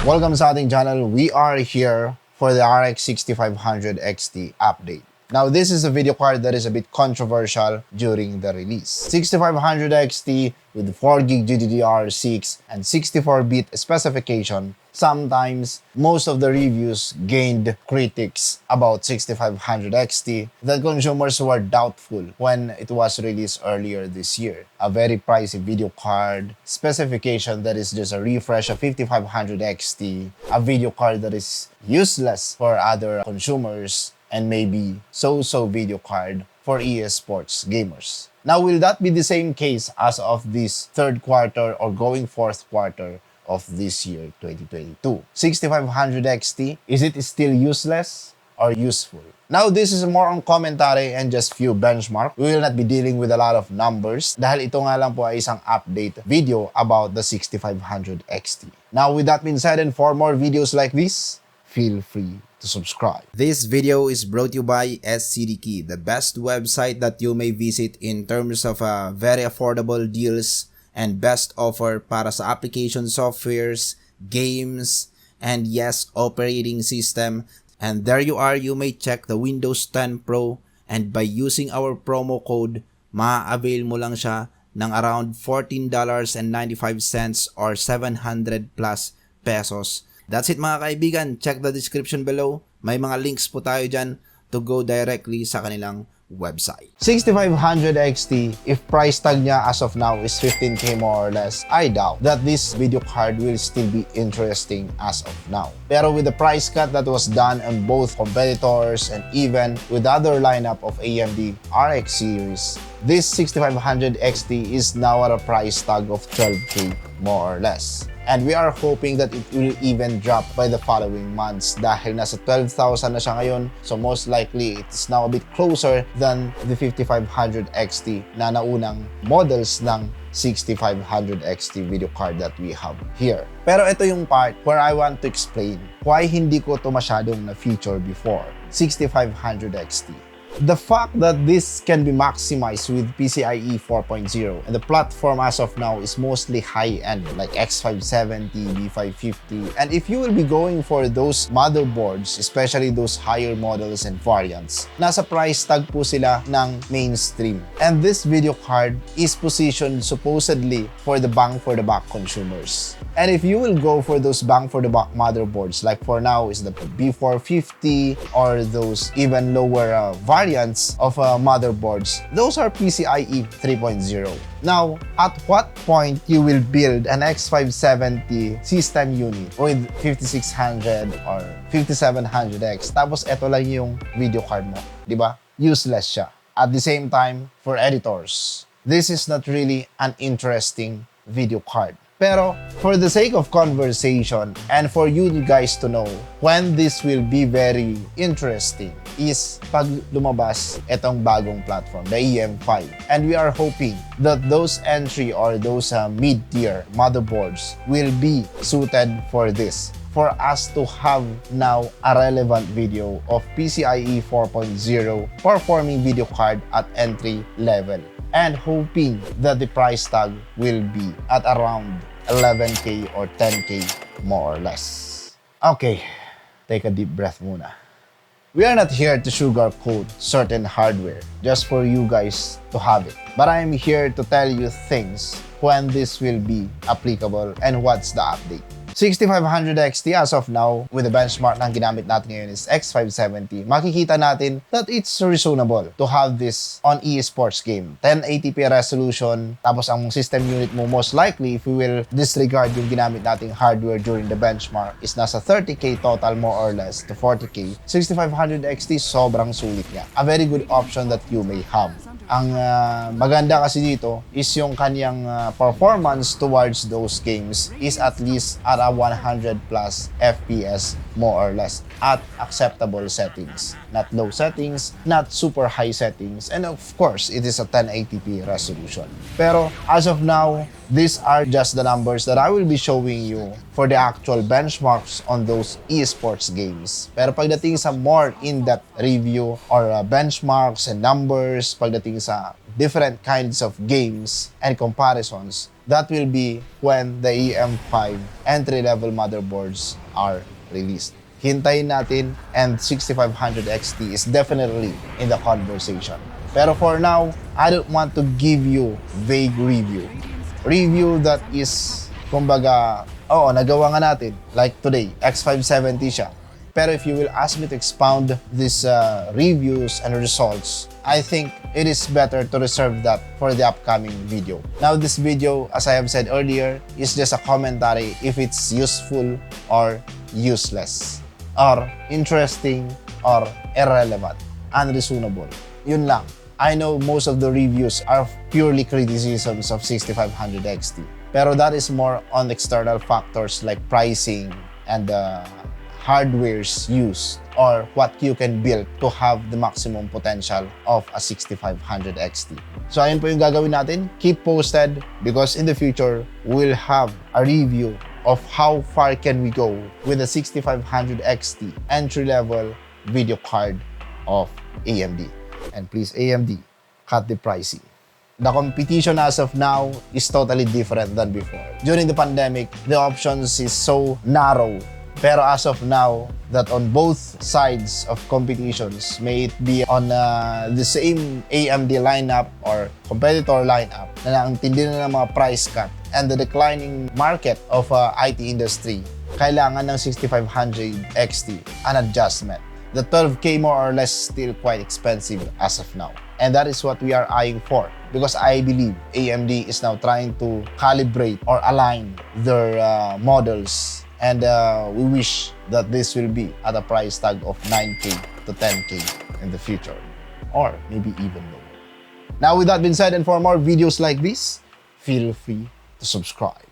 Welcome sa ating channel. We are here for the RX 6500 XT update. Now, this is a video card that is a bit controversial during the release. 6500 XT with 4GB GDDR6 and 64-bit specification. Sometimes, most of the reviews gained critics about 6500 XT that consumers were doubtful when it was released earlier this year. A very pricey video card, specification that is just a refresh of 5500 XT, a video card that is useless for other consumers, and maybe so-so video card for eSports gamers. Now, will that be the same case as of this third quarter or going fourth quarter of this year, 2022? 6500 XT, is it still useless or useful? Now, this is more on commentary and just few benchmark. We will not be dealing with a lot of numbers dahil ito nga lang po ay isang update video about the 6500 XT. Now, with that being said, and for more videos like this, feel free to subscribe. This video is brought to you by SCDKey, the best website that you may visit in terms of very affordable deals and best offer para sa application softwares, games, and yes, operating system. And there you are, you may check the Windows 10 Pro, and by using our promo code, ma-avail mo lang siya ng around $14.95 or 700 plus pesos. That's it mga kaibigan. Check the description below. May mga links po tayo dyan to go directly sa kanilang website. 6500 XT, if price tag niya as of now is 15K more or less, I doubt that this video card will still be interesting as of now. Pero with the price cut that was done on both competitors and even with other lineup of AMD RX series, this 6500 XT is now at a price tag of 12K more or less. And we are hoping that it will even drop by the following months dahil nasa 12,000 na siya ngayon. So most likely, it's now a bit closer than the 5500 XT na naunang models ng 6500 XT video card that we have here. Pero ito yung part where I want to explain why hindi ko to masyadong na-feature before 6500 XT. The fact that this can be maximized with PCIe 4.0 and the platform as of now is mostly high-end like X570, B550, and if you will be going for those motherboards, especially those higher models and variants, nasa price tag po sila ng mainstream. And this video card is positioned supposedly for the bang for the buck consumers. And if you will go for those bang for the buck motherboards, like for now is the B450 or those even lower variants of motherboards, those are PCIe 3.0. Now, at what point you will build an X570 system unit with 5600 or 5700X, tapos eto lang yung video card mo, di ba? Useless siya. At the same time, for editors, this is not really an interesting video card. Pero for the sake of conversation and for you guys to know when this will be very interesting is pag lumabas itong bagong platform, the EM5. And we are hoping that those entry or those mid-tier motherboards will be suited for this, for us to have now a relevant video of PCIe 4.0 performing video card at entry level, and hoping that the price tag will be at around 11K or 10K more or less. Okay, take a deep breath muna. We are not here to sugarcoat certain hardware just for you guys to have it. But I am here to tell you things when this will be applicable and what's the update. 6500 XT as of now, with the benchmark na ginamit natin ngayon is X570, makikita natin that it's reasonable to have this on eSports game. 1080p resolution, tapos ang system unit mo most likely, if we will disregard yung ginamit nating hardware during the benchmark, is nasa 30K total more or less to 40K. 6500 XT, sobrang sulit niya. A very good option that you may have. Ang maganda kasi dito is yung kanyang performance towards those games is at least at a 100 plus FPS more or less at acceptable settings. Not low settings, not super high settings, and of course, it is a 1080p resolution. Pero as of now, these are just the numbers that I will be showing you for the actual benchmarks on those esports games. Pero pagdating sa more in-depth review or benchmarks and numbers, pagdating sa different kinds of games and comparisons, that will be when the EM5 entry-level motherboards are released. Hintayin natin, and 6500 XT is definitely in the conversation. Pero for now, I don't want to give you vague review. Review that is, kumbaga, nagawa nga natin. Like today, X570 siya. Pero if you will ask me to expound these reviews and results, I think it is better to reserve that for the upcoming video. Now, this video, as I have said earlier, is just a commentary if it's useful or useless, or interesting or irrelevant, unreasonable. Yun lang. I know most of the reviews are purely criticisms of 6500 XT. Pero that is more on external factors like pricing and hardwares used, or what you can build to have the maximum potential of a 6500 XT. So ayun po yung gagawin natin. Keep posted because in the future, we'll have a review of how far can we go with the 6500 XT entry-level video card of AMD. And please, AMD, cut the pricing. The competition as of now is totally different than before. During the pandemic, the options is so narrow. Pero as of now, that on both sides of competitions, may it be on the same AMD lineup or competitor lineup, na ang tindi na ng mga price cut and the declining market of IT industry, kailangan ng 6500 XT an adjustment. The 12K more or less still quite expensive as of now. And that is what we are eyeing for, because I believe AMD is now trying to calibrate or align their models. And we wish that this will be at a price tag of 9K to 10K in the future, or maybe even lower. Now, with that being said, and for more videos like this, feel free to subscribe.